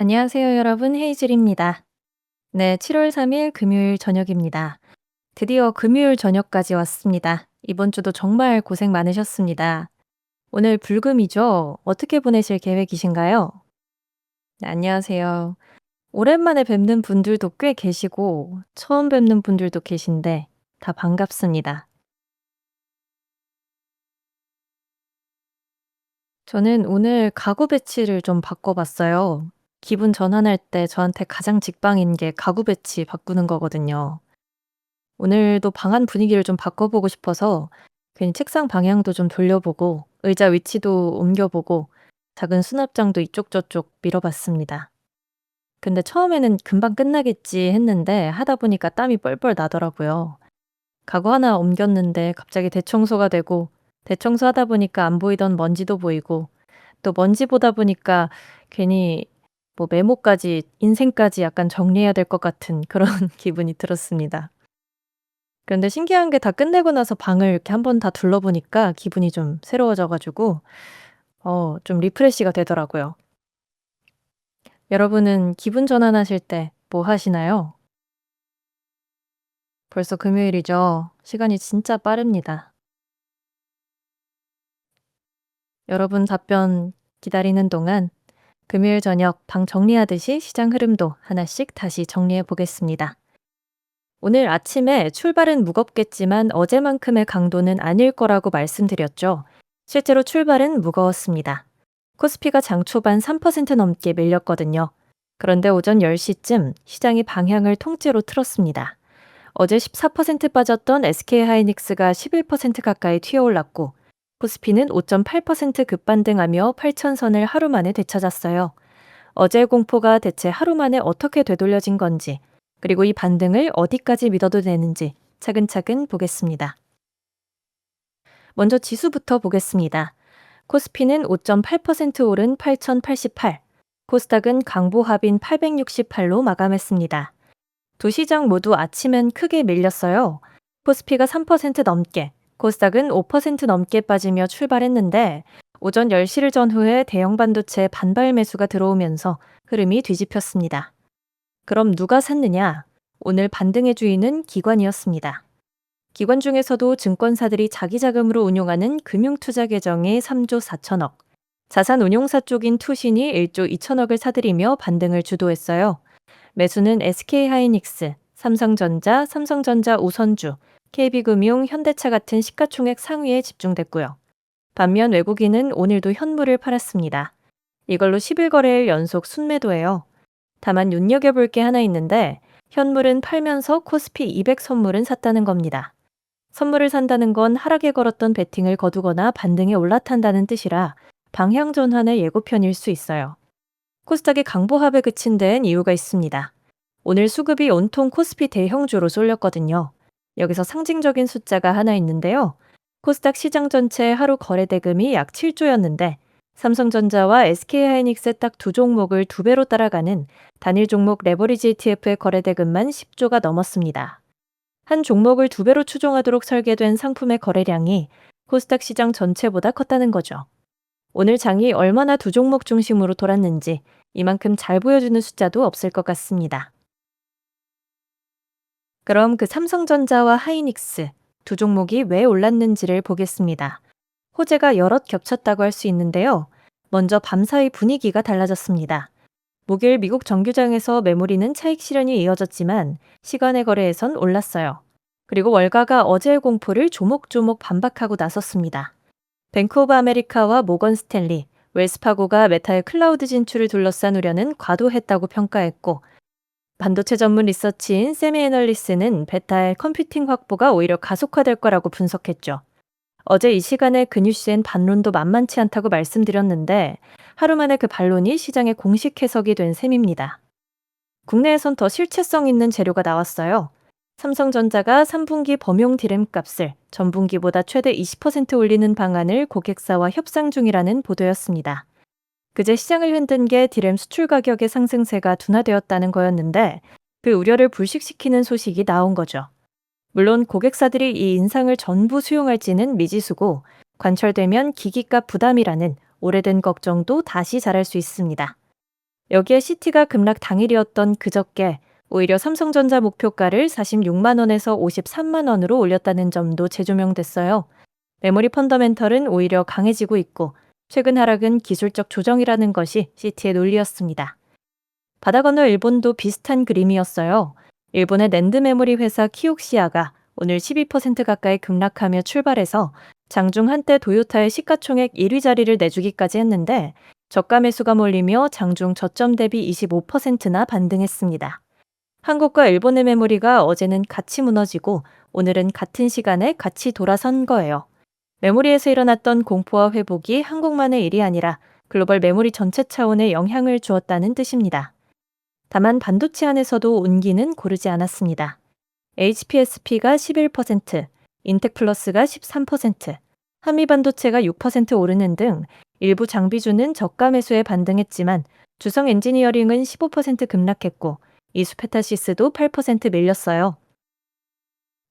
안녕하세요, 여러분. 헤이즐입니다. 네, 7월 3일 금요일 저녁입니다. 드디어 금요일 저녁까지 왔습니다. 이번 주도 정말 고생 많으셨습니다. 오늘 불금이죠? 어떻게 보내실 계획이신가요? 네, 안녕하세요. 오랜만에 뵙는 분들도 꽤 계시고, 처음 뵙는 분들도 계신데, 다 반갑습니다. 저는 오늘 가구 배치를 좀 바꿔봤어요. 기분 전환할 때 저한테 가장 직방인 게 가구 배치 바꾸는 거거든요. 오늘도 방 안 분위기를 좀 바꿔보고 싶어서 괜히 책상 방향도 좀 돌려보고 의자 위치도 옮겨보고 작은 수납장도 이쪽 저쪽 밀어봤습니다. 근데 처음에는 금방 끝나겠지 했는데 하다 보니까 땀이 뻘뻘 나더라고요. 가구 하나 옮겼는데 갑자기 대청소가 되고 대청소하다 보니까 안 보이던 먼지도 보이고 또 먼지 보다 보니까 괜히 뭐 메모까지 인생까지 약간 정리해야 될 것 같은 그런 기분이 들었습니다. 그런데 신기한 게 다 끝내고 나서 방을 이렇게 한번 다 둘러보니까 기분이 좀 새로워져 가지고 좀 리프레시가 되더라고요. 여러분은 기분 전환하실 때 뭐 하시나요? 벌써 금요일이죠. 시간이 진짜 빠릅니다. 여러분 답변 기다리는 동안 금요일 저녁 방 정리하듯이 시장 흐름도 하나씩 다시 정리해 보겠습니다. 오늘 아침에 출발은 무겁겠지만 어제만큼의 강도는 아닐 거라고 말씀드렸죠. 실제로 출발은 무거웠습니다. 코스피가 장 초반 3% 넘게 밀렸거든요. 그런데 오전 10시쯤 시장이 방향을 통째로 틀었습니다. 어제 14% 빠졌던 SK하이닉스가 11% 가까이 튀어올랐고 코스피는 5.8% 급반등하며 8천선을 하루 만에 되찾았어요. 어제의 공포가 대체 하루 만에 어떻게 되돌려진 건지, 그리고 이 반등을 어디까지 믿어도 되는지 차근차근 보겠습니다. 먼저 지수부터 보겠습니다. 코스피는 5.8% 오른 8,088, 코스닥은 강보합인 868로 마감했습니다. 두 시장 모두 아침엔 크게 밀렸어요. 코스피가 3% 넘게, 코스닥은 5% 넘게 빠지며 출발했는데 오전 10시를 전후에 대형 반도체 반발 매수가 들어오면서 흐름이 뒤집혔습니다. 그럼 누가 샀느냐? 오늘 반등의 주인은 기관이었습니다. 기관 중에서도 증권사들이 자기 자금으로 운용하는 금융투자 계정이 3조 4천억, 자산운용사 쪽인 투신이 1조 2천억을 사들이며 반등을 주도했어요. 매수는 SK하이닉스, 삼성전자, 삼성전자 우선주, KB금융, 현대차 같은 시가총액 상위에 집중됐고요. 반면 외국인은 오늘도 현물을 팔았습니다. 이걸로 10일 거래일 연속 순매도예요. 다만 눈여겨볼 게 하나 있는데 현물은 팔면서 코스피 200 선물은 샀다는 겁니다. 선물을 산다는 건 하락에 걸었던 베팅을 거두거나 반등에 올라탄다는 뜻이라 방향 전환의 예고편일 수 있어요. 코스닥이 강보합에 그친 데엔 이유가 있습니다. 오늘 수급이 온통 코스피 대형주로 쏠렸거든요. 여기서 상징적인 숫자가 하나 있는데요. 코스닥 시장 전체 하루 거래 대금이 약 7조였는데 삼성전자와 SK하이닉스 딱 두 종목을 두 배로 따라가는 단일 종목 레버리지 ETF의 거래 대금만 10조가 넘었습니다. 한 종목을 두 배로 추종하도록 설계된 상품의 거래량이 코스닥 시장 전체보다 컸다는 거죠. 오늘 장이 얼마나 두 종목 중심으로 돌았는지 이만큼 잘 보여주는 숫자도 없을 것 같습니다. 그럼 그 삼성전자와 하이닉스 두 종목이 왜 올랐는지를 보겠습니다. 호재가 여럿 겹쳤다고 할 수 있는데요. 먼저 밤사이 분위기가 달라졌습니다. 목요일 미국 정규장에서 매물이는 차익 실현이 이어졌지만 시간의 거래에선 올랐어요. 그리고 월가가 어제의 공포를 조목조목 반박하고 나섰습니다. 뱅크 오브 아메리카와 모건 스탠리, 웰스파고가 메타의 클라우드 진출을 둘러싼 우려는 과도했다고 평가했고 반도체 전문 리서치인 세미애널리스는 베타의 컴퓨팅 확보가 오히려 가속화될 거라고 분석했죠. 어제 이 시간에 그 뉴스엔 반론도 만만치 않다고 말씀드렸는데 하루 만에 그 반론이 시장의 공식 해석이 된 셈입니다. 국내에선 더 실체성 있는 재료가 나왔어요. 삼성전자가 3분기 범용 디램 값을 전분기보다 최대 20% 올리는 방안을 고객사와 협상 중이라는 보도였습니다. 그제 시장을 흔든 게 디램 수출 가격의 상승세가 둔화되었다는 거였는데 그 우려를 불식시키는 소식이 나온 거죠. 물론 고객사들이 이 인상을 전부 수용할지는 미지수고 관철되면 기기값 부담이라는 오래된 걱정도 다시 자랄 수 있습니다. 여기에 CT가 급락 당일이었던 그저께 오히려 삼성전자 목표가를 46만 원에서 53만 원으로 올렸다는 점도 재조명됐어요. 메모리 펀더멘털은 오히려 강해지고 있고 최근 하락은 기술적 조정이라는 것이 CT의 논리였습니다. 바다 건너 일본도 비슷한 그림이었어요. 일본의 낸드 메모리 회사 키옥시아가 오늘 12% 가까이 급락하며 출발해서 장중 한때 도요타의 시가총액 1위 자리를 내주기까지 했는데 저가 매수가 몰리며 장중 저점 대비 25%나 반등했습니다. 한국과 일본의 메모리가 어제는 같이 무너지고 오늘은 같은 시간에 같이 돌아선 거예요. 메모리에서 일어났던 공포와 회복이 한국만의 일이 아니라 글로벌 메모리 전체 차원에 영향을 주었다는 뜻입니다. 다만 반도체 안에서도 온기는 고르지 않았습니다. HPSP가 11%, 인텍플러스가 13%, 한미반도체가 6% 오르는 등 일부 장비주는 저가 매수에 반등했지만 주성 엔지니어링은 15% 급락했고 이수페타시스도 8% 밀렸어요.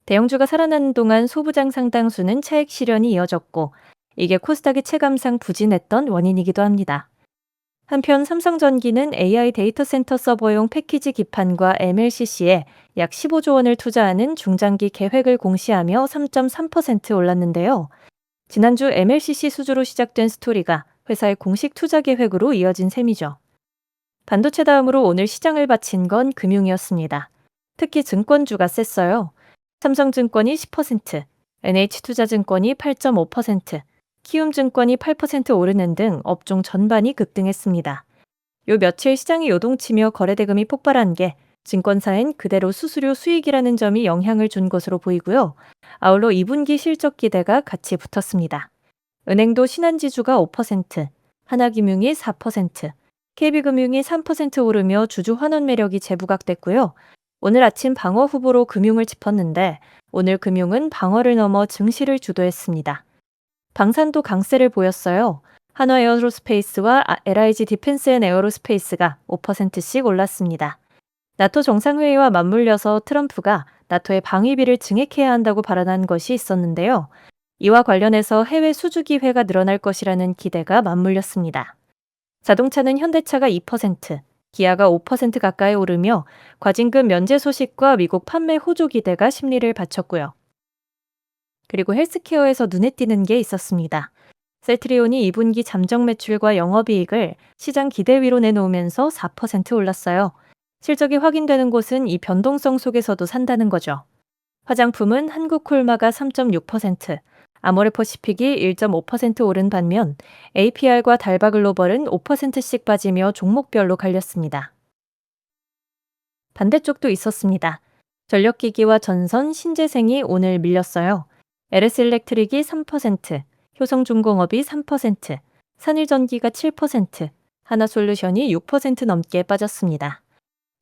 대형주가 살아나는 동안 소부장 상당수는 차익 실현이 이어졌고 이게 코스닥이 체감상 부진했던 원인이기도 합니다. 한편 삼성전기는 AI 데이터 센터 서버용 패키지 기판과 MLCC에 약 15조 원을 투자하는 중장기 계획을 공시하며 3.3% 올랐는데요. 지난주 MLCC 수주로 시작된 스토리가 회사의 공식 투자 계획으로 이어진 셈이죠. 반도체 다음으로 오늘 시장을 바친 건 금융이었습니다. 특히 증권주가 셌어요. 삼성증권이 10%, NH투자증권이 8.5%, 키움증권이 8% 오르는 등 업종 전반이 급등했습니다. 요 며칠 시장이 요동치며 거래대금이 폭발한 게 증권사엔 그대로 수수료 수익이라는 점이 영향을 준 것으로 보이고요. 아울러 2분기 실적 기대가 같이 붙었습니다. 은행도 신한지주가 5%, 하나금융이 4%, KB금융이 3% 오르며 주주 환원 매력이 재부각됐고요. 오늘 아침 방어 후보로 금융을 짚었는데 오늘 금융은 방어를 넘어 증시를 주도했습니다. 방산도 강세를 보였어요. 한화에어로스페이스와 LIG 디펜스 앤 에어로스페이스가 5%씩 올랐습니다. 나토 정상회의와 맞물려서 트럼프가 나토의 방위비를 증액해야 한다고 발언한 것이 있었는데요. 이와 관련해서 해외 수주 기회가 늘어날 것이라는 기대가 맞물렸습니다. 자동차는 현대차가 2%, 기아가 5% 가까이 오르며 과징금 면제 소식과 미국 판매 호조 기대가 심리를 바쳤고요. 그리고 헬스케어에서 눈에 띄는 게 있었습니다. 셀트리온이 2분기 잠정 매출과 영업이익을 시장 기대 위로 내놓으면서 4% 올랐어요. 실적이 확인되는 곳은 이 변동성 속에서도 산다는 거죠. 화장품은 한국콜마가 3.6%, 아모레퍼시픽이 1.5% 오른 반면 APR과 달바글로벌은 5%씩 빠지며 종목별로 갈렸습니다. 반대쪽도 있었습니다. 전력기기와 전선, 신재생이 오늘 밀렸어요. LS일렉트릭이 3%, 효성중공업이 3%, 산일전기가 7%, 하나솔루션이 6% 넘게 빠졌습니다.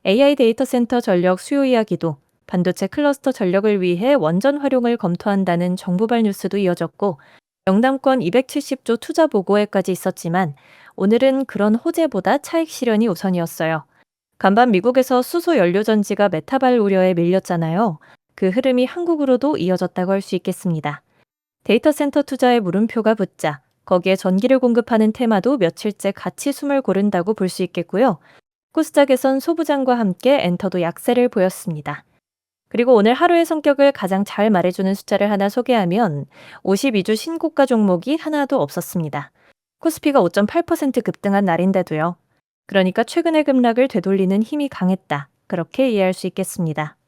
AI 데이터 센터 전력 수요 이야기도 반도체 클러스터 전력을 위해 원전 활용을 검토한다는 정부발 뉴스도 이어졌고 영남권 270조 투자 보고회까지 있었지만 오늘은 그런 호재보다 차익 실현이 우선이었어요. 간밤 미국에서 수소 연료 전지가 메타발 우려에 밀렸잖아요. 그 흐름이 한국으로도 이어졌다고 할 수 있겠습니다. 데이터 센터 투자에 물음표가 붙자 거기에 전기를 공급하는 테마도 며칠째 같이 숨을 고른다고 볼 수 있겠고요. 코스닥에선 소부장과 함께 엔터도 약세를 보였습니다. 그리고 오늘 하루의 성격을 가장 잘 말해주는 숫자를 하나 소개하면 52주 신고가 종목이 하나도 없었습니다. 코스피가 5.8% 급등한 날인데도요. 그러니까 최근의 급락을 되돌리는 힘이 강했다. 그렇게 이해할 수 있겠습니다.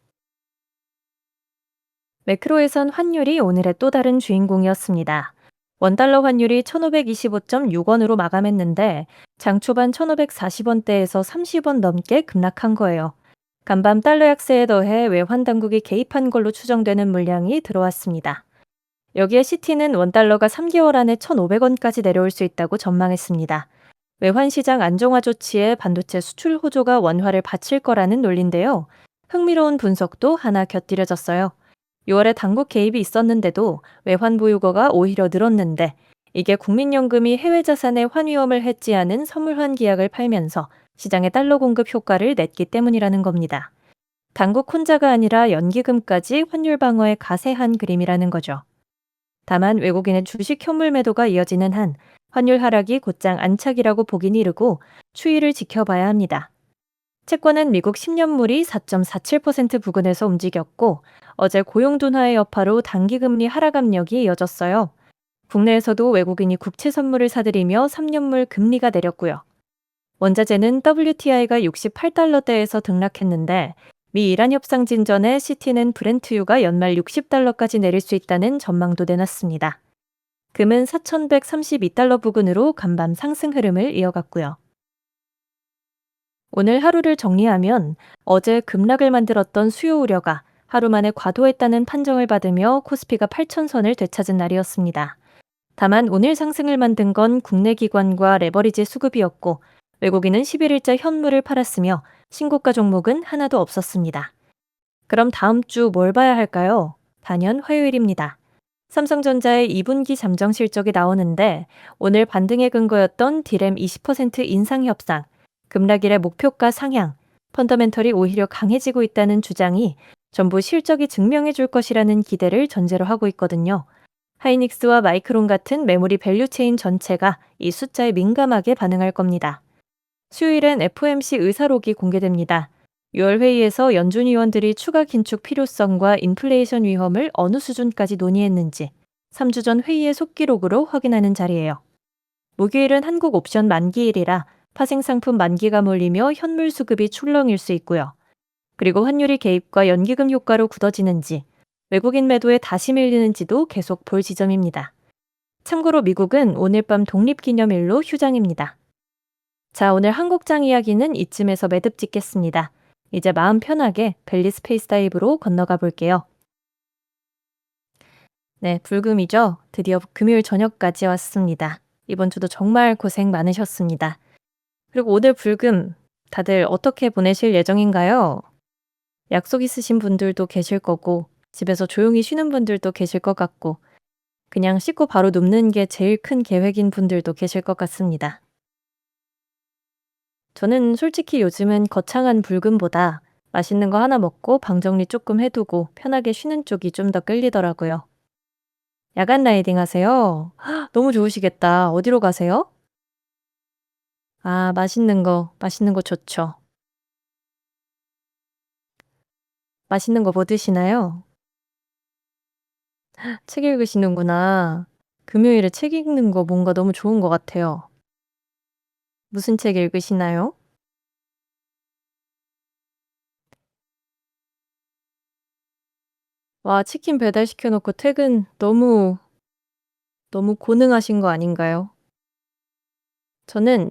매크로에선 환율이 오늘의 또 다른 주인공이었습니다. 원달러 환율이 1525.6원으로 마감했는데 장 초반 1540원대에서 30원 넘게 급락한 거예요. 간밤 달러 약세에 더해 외환 당국이 개입한 걸로 추정되는 물량이 들어왔습니다. 여기에 시티는 원달러가 3개월 안에 1,500원까지 내려올 수 있다고 전망했습니다. 외환 시장 안정화 조치에 반도체 수출 호조가 원화를 받칠 거라는 논리인데요. 흥미로운 분석도 하나 곁들여졌어요. 6월에 당국 개입이 있었는데도 외환 보유고가 오히려 늘었는데 이게 국민연금이 해외 자산의 환위험을 해지하는 선물환 기약을 팔면서 시장에 달러 공급 효과를 냈기 때문이라는 겁니다. 당국 혼자가 아니라 연기금까지 환율 방어에 가세한 그림이라는 거죠. 다만 외국인의 주식 현물 매도가 이어지는 한 환율 하락이 곧장 안착이라고 보긴 이르고 추이를 지켜봐야 합니다. 채권은 미국 10년물이 4.47% 부근에서 움직였고 어제 고용 둔화의 여파로 단기금리 하락 압력이 이어졌어요. 국내에서도 외국인이 국채 선물을 사들이며 3년물 금리가 내렸고요. 원자재는 WTI가 68달러대에서 등락했는데 미 이란 협상 진전에 시티는 브렌트유가 연말 60달러까지 내릴 수 있다는 전망도 내놨습니다. 금은 4,132달러 부근으로 간밤 상승 흐름을 이어갔고요. 오늘 하루를 정리하면 어제 급락을 만들었던 수요 우려가 하루 만에 과도했다는 판정을 받으며 코스피가 8,000선을 되찾은 날이었습니다. 다만 오늘 상승을 만든 건 국내 기관과 레버리지 수급이었고 외국인은 11일자 현물을 팔았으며 신고가 종목은 하나도 없었습니다. 그럼 다음 주 뭘 봐야 할까요? 단연 화요일입니다. 삼성전자의 2분기 잠정 실적이 나오는데 오늘 반등의 근거였던 디램 20% 인상 협상, 급락일의 목표가 상향, 펀더멘털이 오히려 강해지고 있다는 주장이 전부 실적이 증명해 줄 것이라는 기대를 전제로 하고 있거든요. 하이닉스와 마이크론 같은 메모리 밸류체인 전체가 이 숫자에 민감하게 반응할 겁니다. 수요일엔 FOMC 의사록이 공개됩니다. 6월 회의에서 연준 위원들이 추가 긴축 필요성과 인플레이션 위험을 어느 수준까지 논의했는지 3주 전 회의의 속기록으로 확인하는 자리예요. 목요일은 한국 옵션 만기일이라 파생상품 만기가 몰리며 현물 수급이 출렁일 수 있고요. 그리고 환율이 개입과 연기금 효과로 굳어지는지 외국인 매도에 다시 밀리는지도 계속 볼 지점입니다. 참고로 미국은 오늘 밤 독립기념일로 휴장입니다. 자, 오늘 한국장 이야기는 이쯤에서 매듭 짓겠습니다. 이제 마음 편하게 벨리 스페이스 다이브로 건너가 볼게요. 네, 불금이죠. 드디어 금요일 저녁까지 왔습니다. 이번 주도 정말 고생 많으셨습니다. 그리고 오늘 불금 다들 어떻게 보내실 예정인가요? 약속 있으신 분들도 계실 거고 집에서 조용히 쉬는 분들도 계실 것 같고 그냥 씻고 바로 눕는 게 제일 큰 계획인 분들도 계실 것 같습니다. 저는 솔직히 요즘은 거창한 불금보다 맛있는 거 하나 먹고 방 정리 조금 해두고 편하게 쉬는 쪽이 좀 더 끌리더라고요. 야간 라이딩 하세요? 너무 좋으시겠다. 어디로 가세요? 아, 맛있는 거 좋죠. 맛있는 거 뭐 드시나요? 책 읽으시는구나. 금요일에 책 읽는 거 뭔가 너무 좋은 것 같아요. 무슨 책 읽으시나요? 와, 치킨 배달시켜 놓고 퇴근 너무 고능하신 거 아닌가요? 저는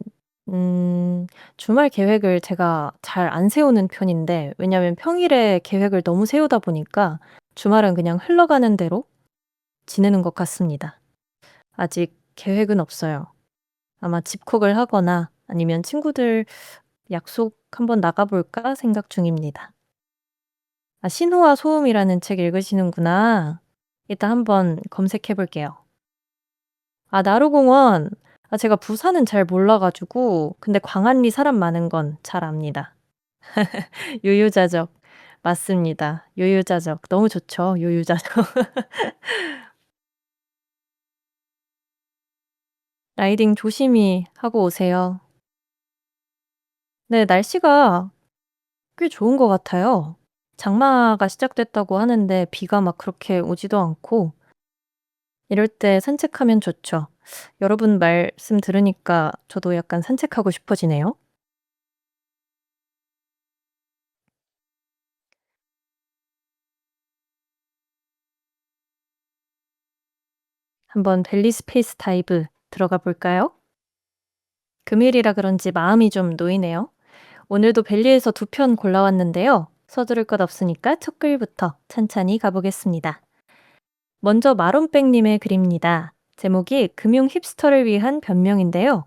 주말 계획을 제가 잘 안 세우는 편인데 왜냐면 평일에 계획을 너무 세우다 보니까 주말은 그냥 흘러가는 대로 지내는 것 같습니다. 아직 계획은 없어요. 아마 집콕을 하거나 아니면 친구들 약속 한번 나가 볼까 생각 중입니다. 아, 신호와 소음이라는 책 읽으시는구나. 이따 한번 검색해 볼게요. 아, 나루공원. 아, 제가 부산은 잘 몰라 가지고 근데 광안리 사람 많은 건 잘 압니다. 유유자적. 맞습니다. 유유자적. 너무 좋죠, 유유자적. 라이딩 조심히 하고 오세요. 네, 날씨가 꽤 좋은 것 같아요. 장마가 시작됐다고 하는데 비가 막 그렇게 오지도 않고 이럴 때 산책하면 좋죠. 여러분 말씀 들으니까 저도 약간 산책하고 싶어지네요. 한번 벨리 스페이스 다이브 들어가 볼까요? 금요일이라 그런지 마음이 좀 놓이네요. 오늘도 벨리에서 두 편 골라왔는데요. 서두를 것 없으니까 첫 글부터 찬찬히 가보겠습니다. 먼저 마론백님의 글입니다. 제목이 금융 힙스터를 위한 변명인데요.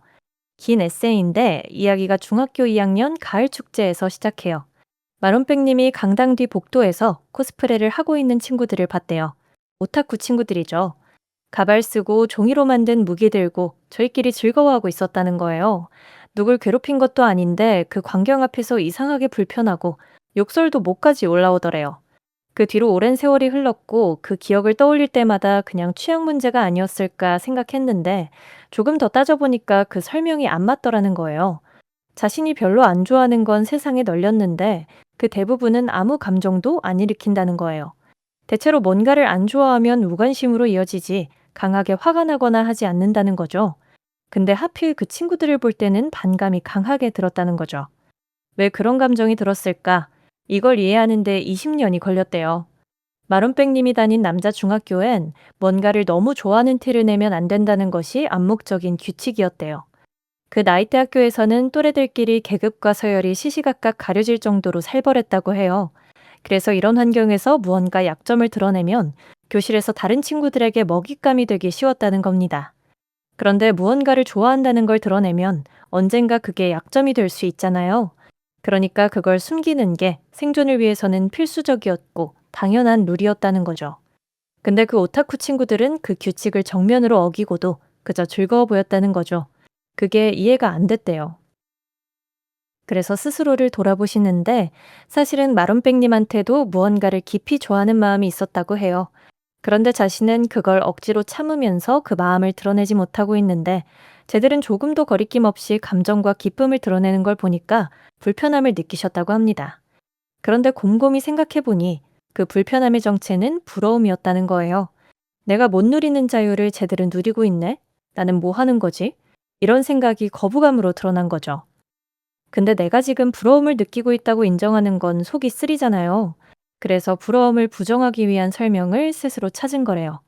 긴 에세이인데 이야기가 중학교 2학년 가을 축제에서 시작해요. 마론백님이 강당 뒤 복도에서 코스프레를 하고 있는 친구들을 봤대요. 오타쿠 친구들이죠. 가발 쓰고 종이로 만든 무기 들고 저희끼리 즐거워하고 있었다는 거예요. 누굴 괴롭힌 것도 아닌데 그 광경 앞에서 이상하게 불편하고 욕설도 목까지 올라오더래요. 그 뒤로 오랜 세월이 흘렀고 그 기억을 떠올릴 때마다 그냥 취향 문제가 아니었을까 생각했는데 조금 더 따져보니까 그 설명이 안 맞더라는 거예요. 자신이 별로 안 좋아하는 건 세상에 널렸는데 그 대부분은 아무 감정도 안 일으킨다는 거예요. 대체로 뭔가를 안 좋아하면 무관심으로 이어지지 강하게 화가 나거나 하지 않는다는 거죠. 근데 하필 그 친구들을 볼 때는 반감이 강하게 들었다는 거죠. 왜 그런 감정이 들었을까? 이걸 이해하는데 20년이 걸렸대요. 마론백님이 다닌 남자 중학교엔 뭔가를 너무 좋아하는 티를 내면 안 된다는 것이 암묵적인 규칙이었대요. 그 나이대 학교에서는 또래들끼리 계급과 서열이 시시각각 가려질 정도로 살벌했다고 해요. 그래서 이런 환경에서 무언가 약점을 드러내면 교실에서 다른 친구들에게 먹잇감이 되기 쉬웠다는 겁니다. 그런데 무언가를 좋아한다는 걸 드러내면 언젠가 그게 약점이 될 수 있잖아요. 그러니까 그걸 숨기는 게 생존을 위해서는 필수적이었고 당연한 룰이었다는 거죠. 근데 그 오타쿠 친구들은 그 규칙을 정면으로 어기고도 그저 즐거워 보였다는 거죠. 그게 이해가 안 됐대요. 그래서 스스로를 돌아보시는데 사실은 마론백님한테도 무언가를 깊이 좋아하는 마음이 있었다고 해요. 그런데 자신은 그걸 억지로 참으면서 그 마음을 드러내지 못하고 있는데 쟤들은 조금도 거리낌 없이 감정과 기쁨을 드러내는 걸 보니까 불편함을 느끼셨다고 합니다. 그런데 곰곰이 생각해 보니 그 불편함의 정체는 부러움이었다는 거예요. 내가 못 누리는 자유를 쟤들은 누리고 있네? 나는 뭐 하는 거지? 이런 생각이 거부감으로 드러난 거죠. 근데 내가 지금 부러움을 느끼고 있다고 인정하는 건 속이 쓰리잖아요. 그래서 부러움을 부정하기 위한 설명을 스스로 찾은 거래요.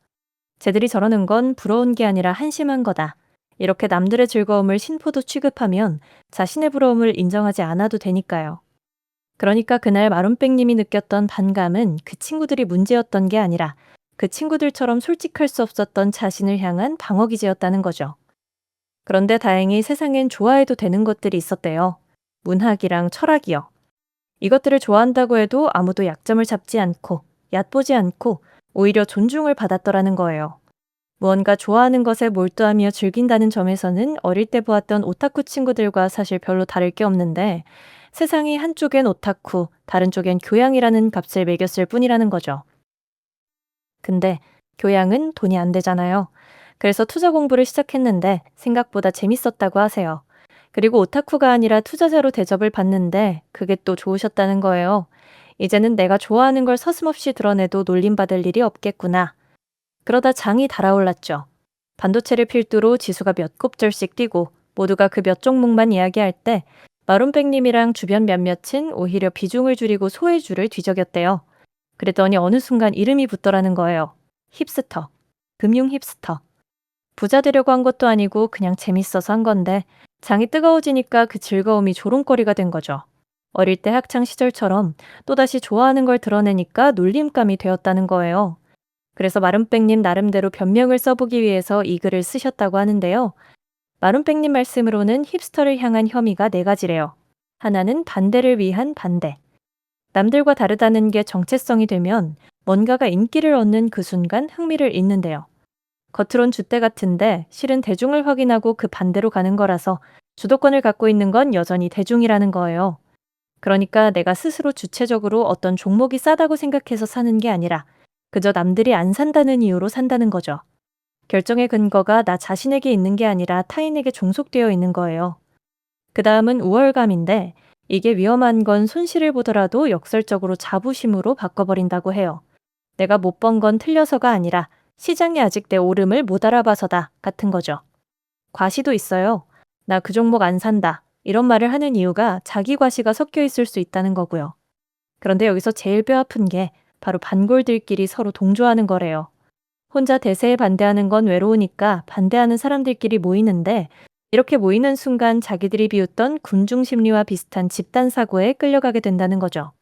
쟤들이 저러는 건 부러운 게 아니라 한심한 거다. 이렇게 남들의 즐거움을 신포도 취급하면 자신의 부러움을 인정하지 않아도 되니까요. 그러니까 그날 마론백님이 느꼈던 반감은 그 친구들이 문제였던 게 아니라 그 친구들처럼 솔직할 수 없었던 자신을 향한 방어기제였다는 거죠. 그런데 다행히 세상엔 좋아해도 되는 것들이 있었대요. 문학이랑 철학이요. 이것들을 좋아한다고 해도 아무도 약점을 잡지 않고 얕보지 않고 오히려 존중을 받았더라는 거예요. 무언가 좋아하는 것에 몰두하며 즐긴다는 점에서는 어릴 때 보았던 오타쿠 친구들과 사실 별로 다를 게 없는데 세상이 한쪽엔 오타쿠, 다른 쪽엔 교양이라는 값을 매겼을 뿐이라는 거죠. 근데 교양은 돈이 안 되잖아요. 그래서 투자 공부를 시작했는데 생각보다 재밌었다고 하세요. 그리고 오타쿠가 아니라 투자자로 대접을 받는데 그게 또 좋으셨다는 거예요. 이제는 내가 좋아하는 걸 서슴없이 드러내도 놀림받을 일이 없겠구나. 그러다 장이 달아올랐죠. 반도체를 필두로 지수가 몇 곱절씩 뛰고 모두가 그 몇 종목만 이야기할 때 마론백님이랑 주변 몇몇은 오히려 비중을 줄이고 소외주를 뒤적였대요. 그랬더니 어느 순간 이름이 붙더라는 거예요. 힙스터. 금융 힙스터. 부자 되려고 한 것도 아니고 그냥 재밌어서 한 건데 장이 뜨거워지니까 그 즐거움이 조롱거리가 된 거죠. 어릴 때 학창 시절처럼 또다시 좋아하는 걸 드러내니까 놀림감이 되었다는 거예요. 그래서 마름백님 나름대로 변명을 써보기 위해서 이 글을 쓰셨다고 하는데요. 마름백님 말씀으로는 힙스터를 향한 혐의가 네 가지래요. 하나는 반대를 위한 반대. 남들과 다르다는 게 정체성이 되면 뭔가가 인기를 얻는 그 순간 흥미를 잃는데요. 겉으론 줏대 같은데 실은 대중을 확인하고 그 반대로 가는 거라서 주도권을 갖고 있는 건 여전히 대중이라는 거예요. 그러니까 내가 스스로 주체적으로 어떤 종목이 싸다고 생각해서 사는 게 아니라 그저 남들이 안 산다는 이유로 산다는 거죠. 결정의 근거가 나 자신에게 있는 게 아니라 타인에게 종속되어 있는 거예요. 그 다음은 우월감인데 이게 위험한 건 손실을 보더라도 역설적으로 자부심으로 바꿔버린다고 해요. 내가 못 번 건 틀려서가 아니라 시장이 아직 내 오름을 못 알아봐서다 같은 거죠. 과시도 있어요. 나 그 종목 안 산다. 이런 말을 하는 이유가 자기 과시가 섞여 있을 수 있다는 거고요. 그런데 여기서 제일 뼈 아픈 게 바로 반골들끼리 서로 동조하는 거래요. 혼자 대세에 반대하는 건 외로우니까 반대하는 사람들끼리 모이는데 이렇게 모이는 순간 자기들이 비웃던 군중 심리와 비슷한 집단 사고에 끌려가게 된다는 거죠.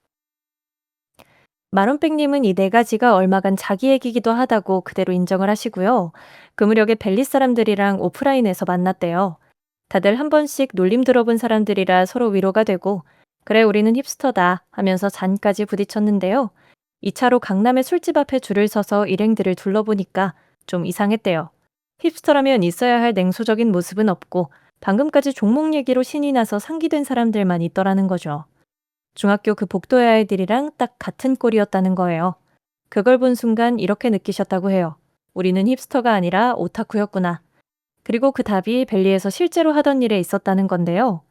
마론백님은 이 네 가지가 얼마간 자기 얘기기도 하다고 그대로 인정을 하시고요. 그 무렵에 벨리 사람들이랑 오프라인에서 만났대요. 다들 한 번씩 놀림 들어본 사람들이라 서로 위로가 되고 그래 우리는 힙스터다 하면서 잔까지 부딪혔는데요. 2차로 강남의 술집 앞에 줄을 서서 일행들을 둘러보니까 좀 이상했대요. 힙스터라면 있어야 할 냉소적인 모습은 없고 방금까지 종목 얘기로 신이 나서 상기된 사람들만 있더라는 거죠. 중학교 그 복도의 아이들이랑 딱 같은 꼴이었다는 거예요. 그걸 본 순간 이렇게 느끼셨다고 해요. 우리는 힙스터가 아니라 오타쿠였구나. 그리고 그 답이 벨리에서 실제로 하던 일에 있었다는 건데요.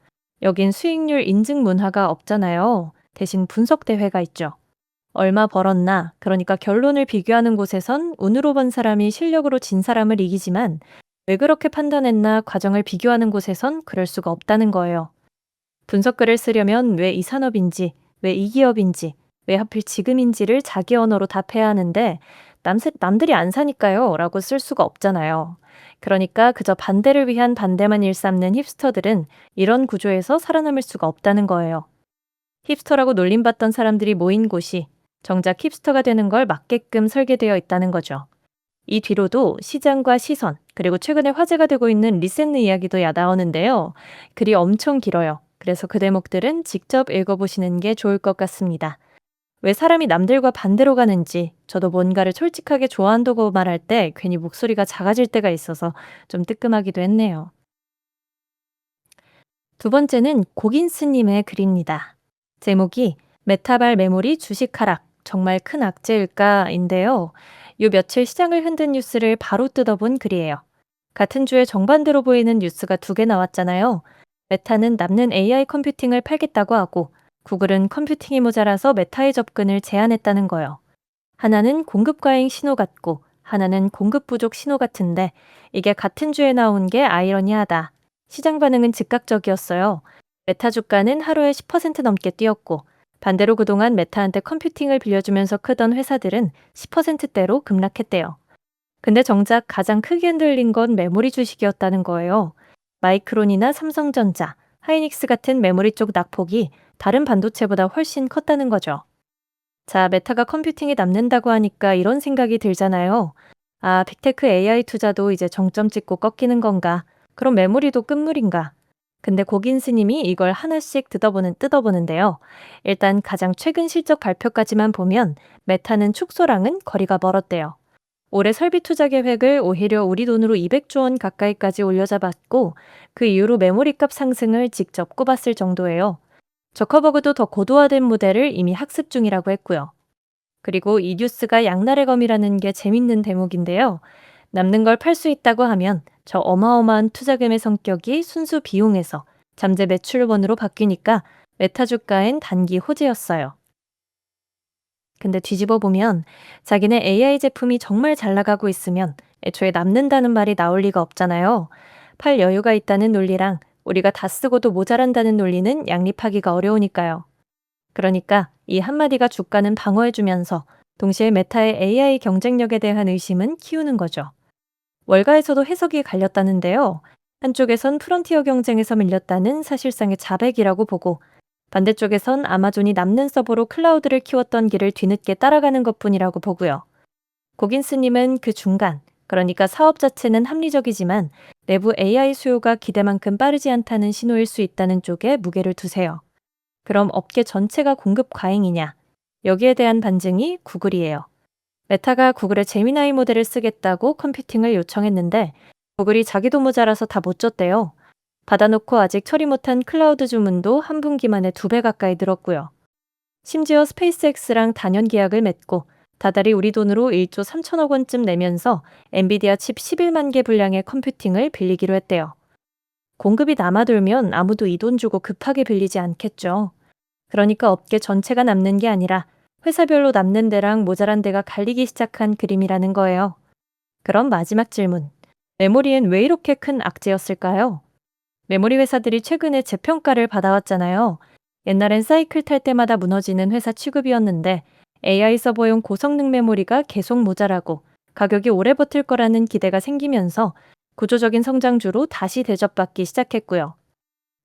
여긴 수익률 인증 문화가 없잖아요. 대신 분석 대회가 있죠. 얼마 벌었나, 그러니까 결론을 비교하는 곳에선 운으로 번 사람이 실력으로 진 사람을 이기지만 왜 그렇게 판단했나 과정을 비교하는 곳에선 그럴 수가 없다는 거예요. 분석글을 쓰려면 왜 이 산업인지, 왜 이 기업인지, 왜 하필 지금인지를 자기 언어로 답해야 하는데 남들이 안 사니까요 라고 쓸 수가 없잖아요. 그러니까 그저 반대를 위한 반대만 일삼는 힙스터들은 이런 구조에서 살아남을 수가 없다는 거예요. 힙스터라고 놀림받던 사람들이 모인 곳이 정작 힙스터가 되는 걸 막게끔 설계되어 있다는 거죠. 이 뒤로도 시장과 시선, 그리고 최근에 화제가 되고 있는 리센느 이야기도 나오는데요. 글이 엄청 길어요. 그래서 그 대목들은 직접 읽어보시는 게 좋을 것 같습니다. 왜 사람이 남들과 반대로 가는지 저도 뭔가를 솔직하게 좋아한다고 말할 때 괜히 목소리가 작아질 때가 있어서 좀 뜨끔하기도 했네요. 두 번째는 고긴스님의 글입니다. 제목이 메타발 메모리 주식 하락, 정말 큰 악재일까인데요. 요 며칠 시장을 흔든 뉴스를 바로 뜯어본 글이에요. 같은 주에 정반대로 보이는 뉴스가 두 개 나왔잖아요. 메타는 남는 AI 컴퓨팅을 팔겠다고 하고 구글은 컴퓨팅이 모자라서 메타의 접근을 제한했다는 거요. 하나는 공급 과잉 신호 같고 하나는 공급 부족 신호 같은데 이게 같은 주에 나온 게 아이러니하다. 시장 반응은 즉각적이었어요. 메타 주가는 하루에 10% 넘게 뛰었고 반대로 그동안 메타한테 컴퓨팅을 빌려주면서 크던 회사들은 10%대로 급락했대요. 근데 정작 가장 크게 흔들린 건 메모리 주식이었다는 거예요. 마이크론이나 삼성전자, 하이닉스 같은 메모리 쪽 낙폭이 다른 반도체보다 훨씬 컸다는 거죠. 자, 메타가 컴퓨팅에 남는다고 하니까 이런 생각이 들잖아요. 아, 빅테크 AI 투자도 이제 정점 찍고 꺾이는 건가? 그럼 메모리도 끝물인가? 근데 고긴 스님이 이걸 하나씩 뜯어보는데요. 일단 가장 최근 실적 발표까지만 보면 메타는 축소랑은 거리가 멀었대요. 올해 설비 투자 계획을 오히려 우리 돈으로 200조 원 가까이까지 올려잡았고 그 이후로 메모리 값 상승을 직접 꼽았을 정도예요. 저커버그도 더 고도화된 모델을 이미 학습 중이라고 했고요. 그리고 이 뉴스가 양날의 검이라는 게 재밌는 대목인데요. 남는 걸 팔 수 있다고 하면 저 어마어마한 투자금의 성격이 순수 비용에서 잠재 매출원으로 바뀌니까 메타 주가엔 단기 호재였어요. 근데 뒤집어 보면 자기네 AI 제품이 정말 잘 나가고 있으면 애초에 남는다는 말이 나올 리가 없잖아요. 팔 여유가 있다는 논리랑 우리가 다 쓰고도 모자란다는 논리는 양립하기가 어려우니까요. 그러니까 이 한마디가 주가는 방어해주면서 동시에 메타의 AI 경쟁력에 대한 의심은 키우는 거죠. 월가에서도 해석이 갈렸다는데요. 한쪽에선 프론티어 경쟁에서 밀렸다는 사실상의 자백이라고 보고 반대쪽에선 아마존이 남는 서버로 클라우드를 키웠던 길을 뒤늦게 따라가는 것뿐이라고 보고요. 고긴스님은 그 중간, 그러니까 사업 자체는 합리적이지만 내부 AI 수요가 기대만큼 빠르지 않다는 신호일 수 있다는 쪽에 무게를 두세요. 그럼 업계 전체가 공급 과잉이냐? 여기에 대한 반증이 구글이에요. 메타가 구글의 제미나이 모델을 쓰겠다고 컴퓨팅을 요청했는데 구글이 자기도 모자라서 다 못 줬대요. 받아놓고 아직 처리 못한 클라우드 주문도 한 분기 만에 2배 가까이 늘었고요. 심지어 스페이스X랑 단연 계약을 맺고 다달이 우리 돈으로 1조 3천억 원쯤 내면서 엔비디아 칩 11만 개 분량의 컴퓨팅을 빌리기로 했대요. 공급이 남아돌면 아무도 이 돈 주고 급하게 빌리지 않겠죠. 그러니까 업계 전체가 남는 게 아니라 회사별로 남는 데랑 모자란 데가 갈리기 시작한 그림이라는 거예요. 그럼 마지막 질문. 메모리엔 왜 이렇게 큰 악재였을까요? 메모리 회사들이 최근에 재평가를 받아왔잖아요. 옛날엔 사이클 탈 때마다 무너지는 회사 취급이었는데 AI 서버용 고성능 메모리가 계속 모자라고 가격이 오래 버틸 거라는 기대가 생기면서 구조적인 성장주로 다시 대접받기 시작했고요.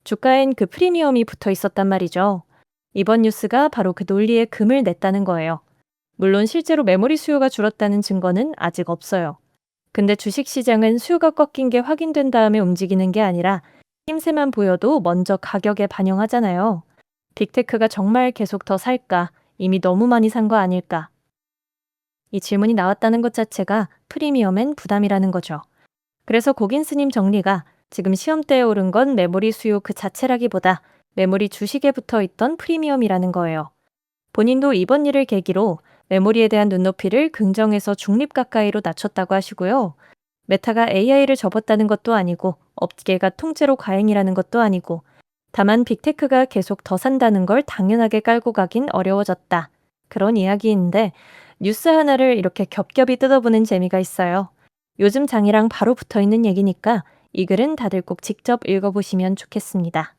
주가엔 그 프리미엄이 붙어 있었단 말이죠. 이번 뉴스가 바로 그 논리에 금을 냈다는 거예요. 물론 실제로 메모리 수요가 줄었다는 증거는 아직 없어요. 근데 주식시장은 수요가 꺾인 게 확인된 다음에 움직이는 게 아니라 힘새만 보여도 먼저 가격에 반영하잖아요. 빅테크가 정말 계속 더 살까? 이미 너무 많이 산 거 아닐까? 이 질문이 나왔다는 것 자체가 프리미엄엔 부담이라는 거죠. 그래서 고긴스님 정리가 지금 시험대에 오른 건 메모리 수요 그 자체라기보다 메모리 주식에 붙어 있던 프리미엄이라는 거예요. 본인도 이번 일을 계기로 메모리에 대한 눈높이를 긍정에서 중립 가까이로 낮췄다고 하시고요. 메타가 AI를 접었다는 것도 아니고 업계가 통째로 과잉이라는 것도 아니고 다만 빅테크가 계속 더 산다는 걸 당연하게 깔고 가긴 어려워졌다. 그런 이야기인데 뉴스 하나를 이렇게 겹겹이 뜯어보는 재미가 있어요. 요즘 장이랑 바로 붙어 있는 얘기니까 이 글은 다들 꼭 직접 읽어보시면 좋겠습니다.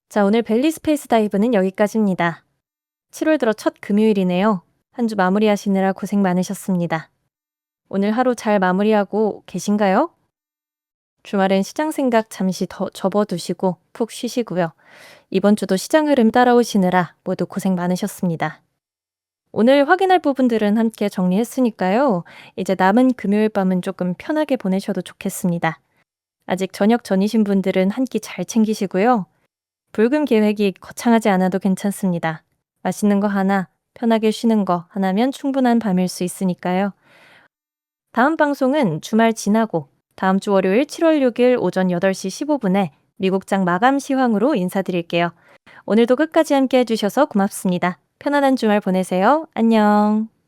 자, 오늘 벨리 스페이스 다이브는 여기까지입니다. 7월 들어 첫 금요일이네요. 한 주 마무리하시느라 고생 많으셨습니다. 오늘 하루 잘 마무리하고 계신가요? 주말엔 시장 생각 잠시 더 접어두시고 푹 쉬시고요. 이번 주도 시장 흐름 따라오시느라 모두 고생 많으셨습니다. 오늘 확인할 부분들은 함께 정리했으니까요. 이제 남은 금요일 밤은 조금 편하게 보내셔도 좋겠습니다. 아직 저녁 전이신 분들은 한 끼 잘 챙기시고요. 불금 계획이 거창하지 않아도 괜찮습니다. 맛있는 거 하나, 편하게 쉬는 거 하나면 충분한 밤일 수 있으니까요. 다음 방송은 주말 지나고 다음 주 월요일 7월 6일 오전 8시 15분에 미국장 마감 시황으로 인사드릴게요. 오늘도 끝까지 함께 해주셔서 고맙습니다. 편안한 주말 보내세요. 안녕.